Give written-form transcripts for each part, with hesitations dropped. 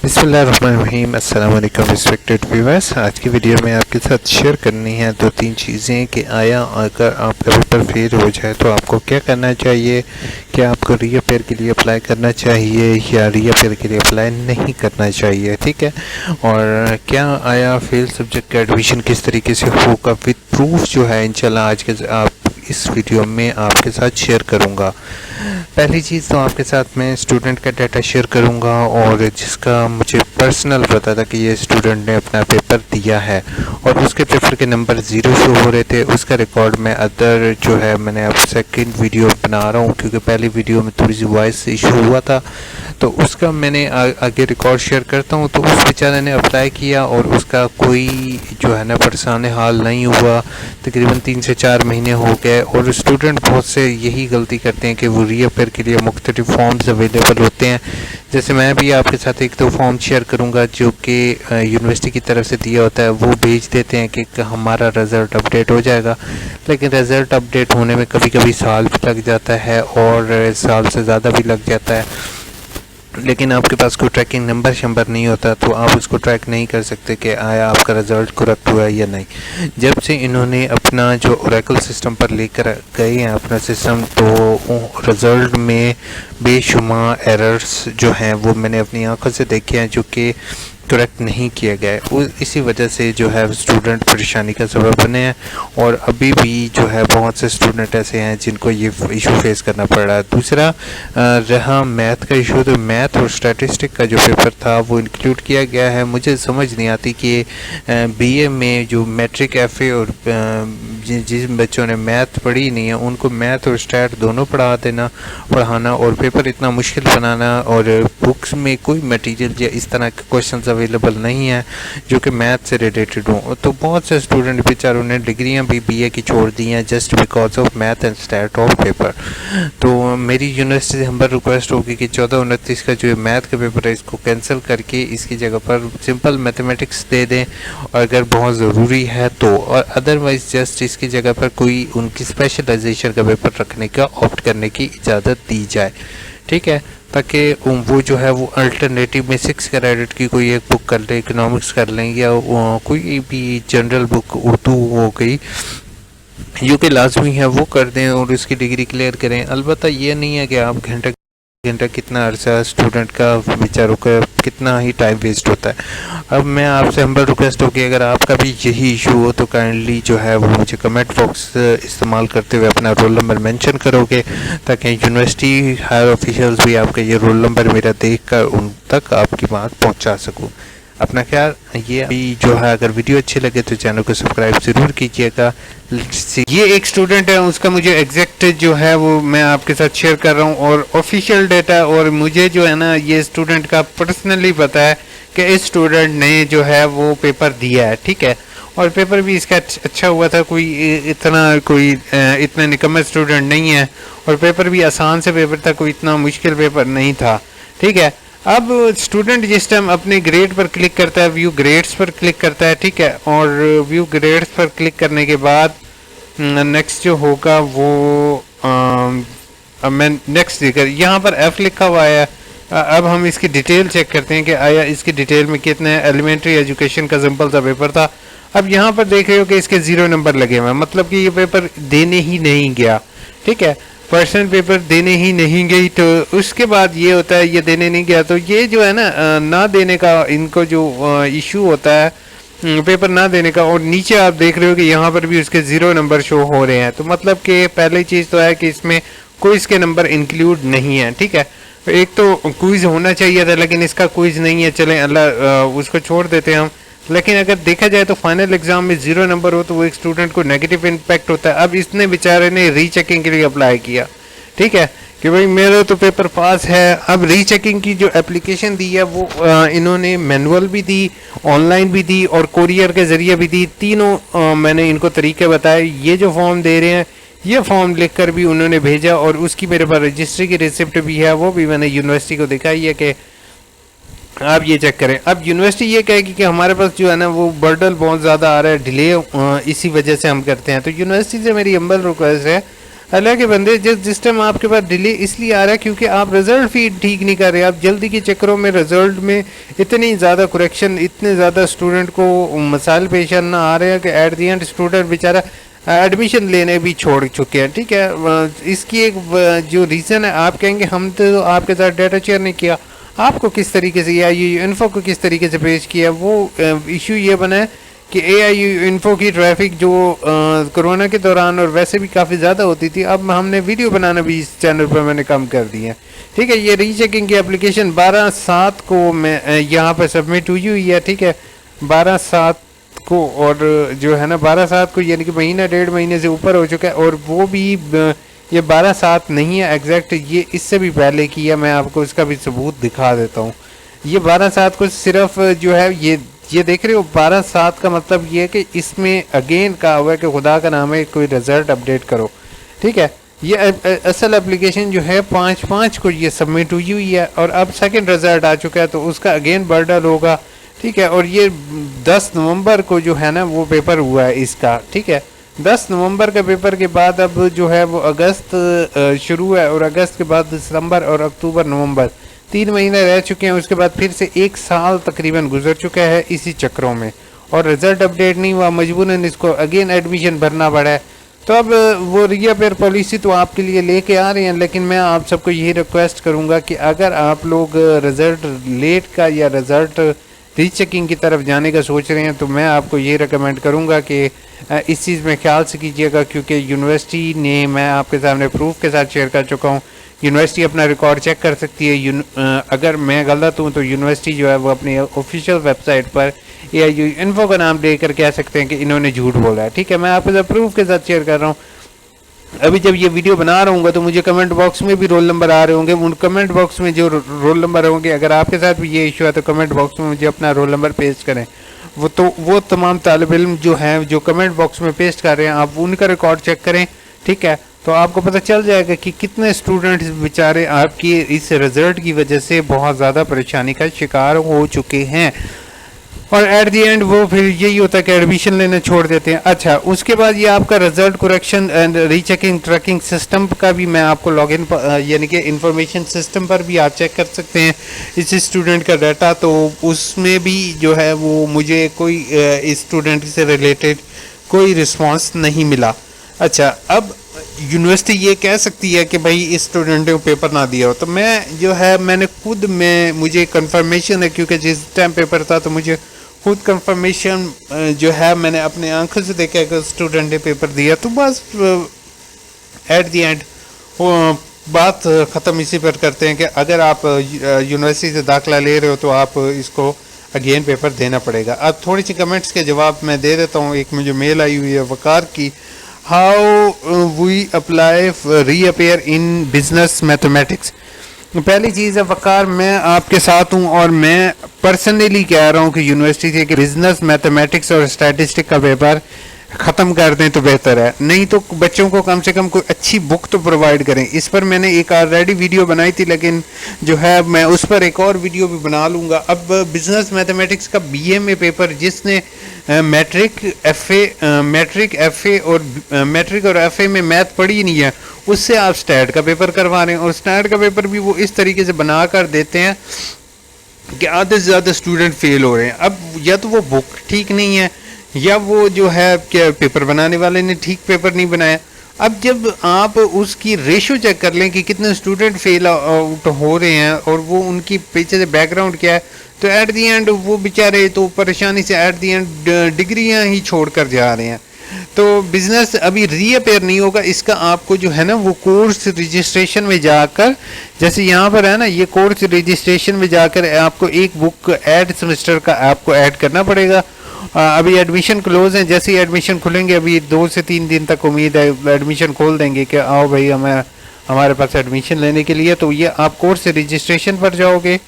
बिस्मिल्लाहिर्रहमानिर्रहीम अस्सलाम वालेकुम रिस्पेक्टेड व्यूअर्स। आज की वीडियो में आपके साथ शेयर करनी है दो तीन चीज़ें कि आया अगर आपका पेपर फेल हो जाए तो आपको क्या करना चाहिए, क्या आपको रीअपेयर के लिए अप्लाई करना चाहिए या रीअपेयर के लिए अप्लाई नहीं करना चाहिए, ठीक है। और क्या आया फेल सब्जेक्ट का एडमिशन किस तरीके से होगा विद प्रूफ जो है इंशाल्लाह आज के आप इस वीडियो में आपके साथ शेयर करूंगा। पहली चीज़ तो आपके साथ मैं स्टूडेंट का डाटा शेयर करूंगा और जिसका मुझे पर्सनल पता था कि ये स्टूडेंट ने अपना पेपर दिया है और उसके पेपर के नंबर 0 शो हो रहे थे। उसका रिकॉर्ड में अदर जो है मैंने अब सेकंड वीडियो बना रहा हूँ क्योंकि पहली वीडियो में थोड़ी सी वॉइस इशू हुआ था, तो उसका मैंने आगे रिकॉर्ड शेयर करता हूँ। तो उस बेचारे ने अप्लाई किया और उसका कोई जो है ना परेशान हाल नहीं हुआ, तकरीबन 3 से 4 महीने हो गए। और स्टूडेंट बहुत से यही गलती करते हैं कि वो रीअपेयर के लिए मुख्तलिफ फॉर्म्स अवेलेबल होते हैं। जैसे मैं भी आपके साथ एक दो फॉर्म शेयर करूंगा जो कि यूनिवर्सिटी की तरफ से दिया होता है, वो भेज देते हैं कि हमारा रिज़ल्ट अपडेट हो जाएगा, लेकिन रिज़ल्ट अपडेट होने में कभी कभी साल भी लग जाता है और साल से ज़्यादा भी लग जाता है। लेकिन आपके पास कोई ट्रैकिंग नंबर शंबर नहीं होता तो आप उसको ट्रैक नहीं कर सकते कि आया आपका रिज़ल्ट करेक्ट हुआ है या नहीं। जब से इन्होंने अपना जो ओरेकल सिस्टम पर लेकर गए हैं अपना सिस्टम, तो रिज़ल्ट में बेशुमार एरर्स जो हैं वो मैंने अपनी आंखों से देखे हैं जो कि करेक्ट नहीं किया गया है। इसी वजह से जो है स्टूडेंट परेशानी का सबब बने हैं और अभी भी जो है बहुत से स्टूडेंट ऐसे हैं जिनको ये इशू फेस करना पड़ रहा है। दूसरा रहा मैथ का इशू, तो मैथ और स्टैटिस्टिक का जो पेपर था वो इंक्लूड किया गया है। मुझे समझ नहीं आती कि बीए में जो मैट्रिक एफए और जिन बच्चों ने मैथ पढ़ी नहीं है उनको मैथ और स्टैट दोनों पढ़ाना और पेपर इतना मुश्किल बनाना, और बुक्स में कोई मटेरियल या इस तरह के क्वेश्चंस अवेलेबल नहीं है जो कि मैथ से रिलेटेड हो। तो बहुत से स्टूडेंट बेचारों ने डिग्रियां भी बीए की छोड़ दी हैं just because of math and stat of paper. तो मेरी यूनिवर्सिटी से हम्बर रिक्वेस्ट होगी कि 14-29 का जो मैथ का पेपर है इसको कैंसिल करके इसकी जगह पर सिंपल मैथमेटिक्स दे दें अगर बहुत ज़रूरी है तो, और अदरवाइज जस्ट इसकी जगह पर कोई उनकी स्पेशलाइजेशन का पेपर रखने का ऑप्ट करने की इजाज़त दी जाए, ठीक है, ताकि वो जो है वो अल्टरनेटिव में 6 क्रेडिट की कोई एक बुक कर लें, इकोनॉमिक्स कर लें या कोई भी जनरल बुक उर्दू हो गई जो कि लाजमी है वो कर दें और उसकी डिग्री क्लियर करें। अलबत्ता ये नहीं है कि आप घंटा कितना अर्सा स्टूडेंट का बेचारों का कितना ही टाइम वेस्ट होता है। अब मैं आपसे हम्बल रिक्वेस्ट हो कि अगर आपका भी यही इशू हो तो काइंडली जो है वो मुझे कमेंट बॉक्स इस्तेमाल करते हुए अपना रोल नंबर मेंशन करोगे ताकि यूनिवर्सिटी हायर ऑफिशियल्स भी आपका ये रोल नंबर मेरा देखकर उन तक आपकी बात पहुंचा सकूं। अपना ख्याल ये अभी जो है अगर वीडियो अच्छी लगे तो चैनल को सब्सक्राइब ज़रूर कीजिएगा। ये एक स्टूडेंट है, उसका मुझे एग्जैक्ट जो है वो मैं आपके साथ शेयर कर रहा हूँ और ऑफिशियल डेटा, और मुझे जो है ना ये स्टूडेंट का पर्सनली पता है कि इस स्टूडेंट ने जो है वो पेपर दिया है, ठीक है, और पेपर भी इसका अच्छा हुआ था। इतना निकम्मा स्टूडेंट नहीं है और पेपर भी आसान से पेपर था, कोई इतना मुश्किल पेपर नहीं था, ठीक है। अब स्टूडेंट जिस टाइम अपने ग्रेड पर क्लिक करता है, व्यू ग्रेड्स पर क्लिक करता है, ठीक है, और व्यू ग्रेड्स पर क्लिक करने के बाद नेक्स्ट जो होगा वो मैं नेक्स्ट देकर यहाँ पर एफ लिखा हुआ है। अब हम इसकी डिटेल चेक करते हैं कि आया इसकी डिटेल में कितने एलिमेंट्री एजुकेशन का सिंपल सा पेपर था। अब यहाँ पर देख रहे हो कि इसके 0 नंबर लगे हुए हैं, मतलब कि ये पेपर देने ही नहीं गया, ठीक है, पर्सनल पेपर देने ही नहीं गई। तो उसके बाद ये होता है ये देने नहीं गया, तो ये जो है ना देने का इनको जो इशू होता है पेपर ना देने का, और नीचे आप देख रहे हो कि यहाँ पर भी उसके 0 नंबर शो हो रहे हैं। तो मतलब कि पहली चीज़ तो है कि इसमें क्विज के नंबर इंक्लूड नहीं है, ठीक है। एक तो क्विज होना चाहिए था लेकिन इसका क्विज नहीं है, चलें अल्लाह उसको छोड़ देते हैं हम। लेकिन अगर देखा जाए तो फाइनल एग्जाम में 0 नंबर हो तो वो एक स्टूडेंट को नेगेटिव इम्पैक्ट होता है। अब इसने बेचारे ने रीचेकिंग के लिए अप्लाई किया, ठीक है, कि भाई मेरा तो पेपर पास है। अब रीचेकिंग की जो एप्लीकेशन दी है वो इन्होंने मैनुअल भी दी, ऑनलाइन भी दी और कोरियर के ज़रिए भी दी। तीनों मैंने इनको तरीके बताए। ये जो फॉर्म दे रहे हैं ये फॉर्म लिखकर भी उन्होंने भेजा और उसकी मेरे पास रजिस्ट्री की रिसिप्ट भी है, वो भी मैंने यूनिवर्सिटी को दिखाई है कि आप ये चेक करें। अब यूनिवर्सिटी ये कहेगी कि हमारे पास जो है ना वो बर्डन बहुत ज़्यादा आ रहा है, डिले इसी वजह से हम करते हैं। तो यूनिवर्सिटी से मेरी हम्बल रिक्वेस्ट है अल्लाह के बंदे, जिस टाइम आपके पास डिले इसलिए आ रहा है क्योंकि आप रिजल्ट फीड ठीक नहीं कर रहे। आप जल्दी के चक्करों में रिजल्ट में इतनी ज़्यादा करेक्शन, इतने ज़्यादा स्टूडेंट को मसाइल पेश आना आ रहे हैं कि एट दी एंड स्टूडेंट बेचारा एडमिशन लेने भी छोड़ चुके हैं। ठीक है, इसकी एक जो रीज़न है, आप कहेंगे हम तो आपके साथ डाटा शेयर नहीं किया, आपको किस तरीके से या ये इन्फो को किस तरीके से पेश किया। वो इशू ये बना है कि AIU इन्फो की ट्रैफिक जो कोरोना के दौरान और वैसे भी काफ़ी ज़्यादा होती थी, अब हमने वीडियो बनाना भी इस चैनल पर मैंने कम कर दिया है। ठीक है, ये रीचेकिंग की एप्लीकेशन 12/7 को मैं यहाँ पर सबमिट हुई हुई है। ठीक है, 12/7 को, और जो है ना 12/7 को यानी कि महीना 1.5 महीने से ऊपर हो चुका है। और वो भी ये 12/7 नहीं है एग्जैक्ट, ये इससे भी पहले की है। मैं आपको इसका भी सबूत दिखा देता हूँ। ये 12/7 को सिर्फ जो है ये देख रहे हो, 12/7 का मतलब ये है कि इसमें अगेन कहा हुआ है कि खुदा का नाम है कोई रिजल्ट अपडेट करो। ठीक है, ये असल एप्लीकेशन जो है 5/5 को ये सबमिट हुई हुई है और अब सेकंड रिजल्ट आ चुका है तो उसका अगेन बर्डन होगा। ठीक है, और ये 10 नवंबर को जो है ना वो पेपर हुआ है इसका। ठीक है, 10 नवंबर के पेपर के बाद अब जो है वो अगस्त शुरू है, और अगस्त के बाद दिसंबर और अक्टूबर नवंबर 3 महीने रह चुके हैं। उसके बाद फिर से 1 साल तकरीबन गुजर चुका है इसी चक्रों में, और रिजल्ट अपडेट नहीं हुआ, मजबूरन इसको अगेन एडमिशन भरना पड़ा है। तो अब वो रीअपेयर पॉलिसी तो आपके लिए लेके आ रहे हैं, लेकिन मैं आप सबको यही रिक्वेस्ट करूंगा कि अगर आप लोग रिजल्ट लेट का या रिजल्ट रीचेकिंग की तरफ जाने का सोच रहे हैं तो मैं आपको ये रिकमेंड करूंगा कि इस चीज़ में ख्याल से कीजिएगा, क्योंकि यूनिवर्सिटी ने, मैं आपके सामने प्रूफ के साथ शेयर कर चुका हूँ, यूनिवर्सिटी अपना रिकॉर्ड चेक कर सकती है। अगर मैं गलत हूँ तो यूनिवर्सिटी जो है वो अपनी ऑफिशियल वेबसाइट पर AIU इन्फो का नाम देकर कह सकते हैं कि इन्होंने झूठ बोला है। ठीक है, मैं आपके साथ प्रूफ के साथ शेयर कर रहा हूँ। अभी जब ये वीडियो बना रहा हूँ तो मुझे कमेंट बॉक्स में भी रोल नंबर आ रहे होंगे। उन कमेंट बॉक्स में जो रोल नंबर होंगे, अगर आपके साथ भी ये इशू है तो कमेंट बॉक्स में मुझे अपना रोल नंबर पेस्ट करें। वो तमाम तालिब इल्म जो हैं जो कमेंट बॉक्स में पेस्ट कर रहे हैं, आप उनका रिकॉर्ड चेक करें। ठीक है, तो आपको पता चल जाएगा कि कितने स्टूडेंट्स बेचारे आपकी इस रिजल्ट की वजह से बहुत ज़्यादा परेशानी का शिकार हो चुके हैं, और एट दी एंड वो फिर यही होता है कि एडमिशन लेना छोड़ देते हैं। अच्छा, उसके बाद ये आपका result correction and rechecking tracking system का भी मैं आपको लॉगिन यानी कि इंफॉर्मेशन सिस्टम पर भी आप चेक कर सकते हैं इस स्टूडेंट का डाटा। तो उसमें भी जो है वो मुझे कोई इस स्टूडेंट से रिलेटेड कोई रिस्पॉन्स नहीं मिला। अच्छा, अब यूनिवर्सिटी ये कह सकती है कि भाई इस स्टूडेंट ने पेपर ना दिया हो, तो मैं जो है मैंने खुद में मुझे कंफर्मेशन है, क्योंकि जिस टाइम पेपर था तो मुझे खुद कंफर्मेशन जो है मैंने अपने आंखों से देखा कि स्टूडेंट ने पेपर दिया। तो बस एट दी एंड बात ख़त्म इसी पर करते हैं कि अगर आप यूनिवर्सिटी से दाखिला ले रहे हो तो आप इसको अगेन पेपर देना पड़ेगा। अब थोड़ी सी कमेंट्स के जवाब मैं दे देता हूँ। एक मुझे मेल आई हुई है वकार की, how we apply reappear in business mathematics. पहली चीज़ है वकार, मैं आपके साथ हूँ और मैं पर्सनली कह रहा हूँ कि यूनिवर्सिटी से कि बिजनेस मैथमेटिक्स और स्टैटिस्टिक का पेपर ख़त्म कर दें तो बेहतर है। नहीं तो बच्चों को कम से कम कोई अच्छी बुक तो प्रोवाइड करें। इस पर मैंने एक ऑलरेडी वीडियो बनाई थी, लेकिन जो है मैं उस पर एक और वीडियो भी बना लूँगा। अब बिजनेस मैथमेटिक्स का BA में पेपर जिसने मैट्रिक और FA में मैथ पढ़ी नहीं है, उससे आप स्टैट का पेपर करवा रहे हैं, और स्टैट का पेपर भी वो इस तरीके से बना कर देते हैं कि आधे से ज़्यादा स्टूडेंट फेल हो रहे हैं। अब या तो वो बुक ठीक नहीं है या वो जो है क्या पेपर बनाने वाले ने ठीक पेपर नहीं बनाया। अब जब आप उसकी रेशो चेक कर लें कि कितने स्टूडेंट फेल आउट हो रहे हैं और वो उनकी पीछे से बैकग्राउंड क्या है, तो एट दी एंड वो बेचारे तो परेशानी से एट दी एंड डिग्रियां ही छोड़ कर जा रहे हैं। तो बिजनेस अभी रीअपेयर नहीं होगा, इसका आपको जो है ना वो कोर्स रजिस्ट्रेशन में जाकर, जैसे यहाँ पर है ना ये कोर्स रजिस्ट्रेशन में जाकर आपको एक बुक ऐड सेमेस्टर का आपको ऐड करना पड़ेगा। अभी एडमिशन क्लोज हैं, जैसे ही एडमिशन खुलेंगे अभी 2 से 3 दिन तक उम्मीद है एडमिशन खोल देंगे कि आओ भाई हमें हमारे पास एडमिशन लेने के लिए। तो ये आप कोर्स रजिस्ट्रेशन पर जाओगे।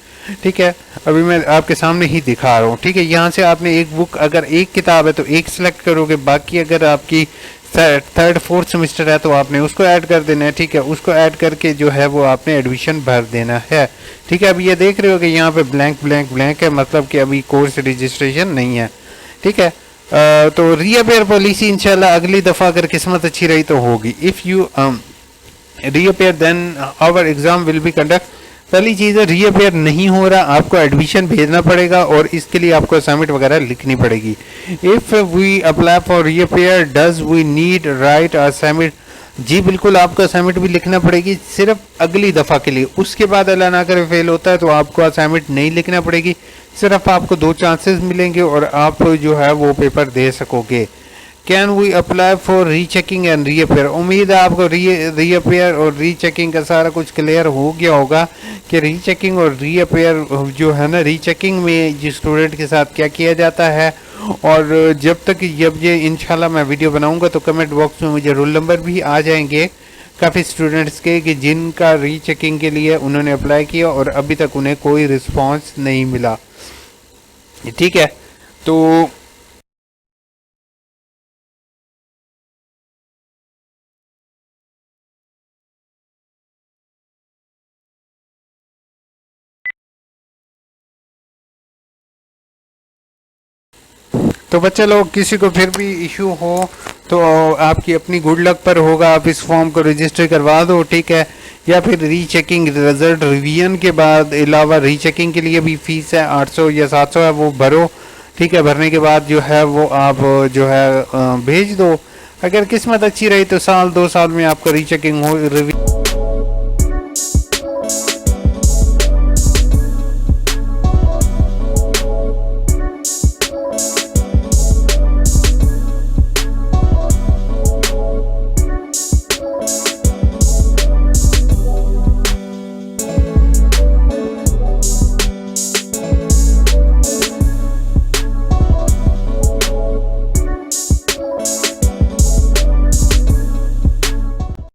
ठीक है, अभी मैं आपके सामने ही दिखा रहा हूँ। ठीक है, यहाँ से आपने एक बुक, अगर एक किताब है तो एक सिलेक्ट करोगे, बाकी अगर आपकी 3rd 4th सेमेस्टर है तो आपने उसको ऐड कर देना है। ठीक है, उसको ऐड करके जो है वो आपने एडमिशन भर देना है। ठीक है, अब ये देख रहे हो कि यहाँ पे ब्लैंक है, मतलब कि अभी कोर्स रजिस्ट्रेशन नहीं है। ठीक है, तो रीअपेयर पॉलिसी इंशाल्लाह अगली दफ़ा अगर किस्मत अच्छी रही तो होगी। If you reappear then our exam will be conduct. पहली चीज़ है रीअपेयर नहीं हो रहा, आपको एडमिशन भेजना पड़ेगा और इसके लिए आपको असाइनमेंट वगैरह लिखनी पड़ेगी। If we apply for reappear does we need write assignment, जी बिल्कुल आपको असाइनमेंट भी लिखना पड़ेगी सिर्फ अगली दफ़ा के लिए। उसके बाद अल्लाह ना करे फेल होता है तो आपको असाइनमेंट नहीं लिखना पड़ेगी, सिर्फ आपको 2 चांसेस मिलेंगे और आप जो है वो पेपर दे सकोगे। Can we apply for rechecking and reappear, उम्मीद है आपको रीअपेयर और रीचेकिंग का सारा कुछ क्लियर हो गया होगा कि रीचेकिंग और रीअपेयर जो है ना, रीचेकिंग में जो स्टूडेंट के साथ क्या किया जाता है। और जब ये इंशाल्लाह मैं वीडियो बनाऊंगा तो कमेंट बॉक्स में मुझे रोल नंबर भी आ जाएंगे काफ़ी स्टूडेंट्स के कि जिनका रीचेकिंग के लिए उन्होंने अप्लाई किया और अभी तक उन्हें कोई रिस्पॉन्स नहीं मिला। ठीक है, तो बच्चे लोग किसी को फिर भी इशू हो तो आपकी अपनी गुड लक पर होगा, आप इस फॉर्म को रजिस्टर करवा दो। ठीक है, या फिर रीचेकिंग रिजल्ट रिवीजन के बाद अलावा रीचेकिंग के लिए भी फीस है 800 या 700 है, वो भरो। ठीक है, भरने के बाद जो है वो आप जो है भेज दो। अगर किस्मत अच्छी रही तो साल 2 साल में आपका रीचेकिंग हो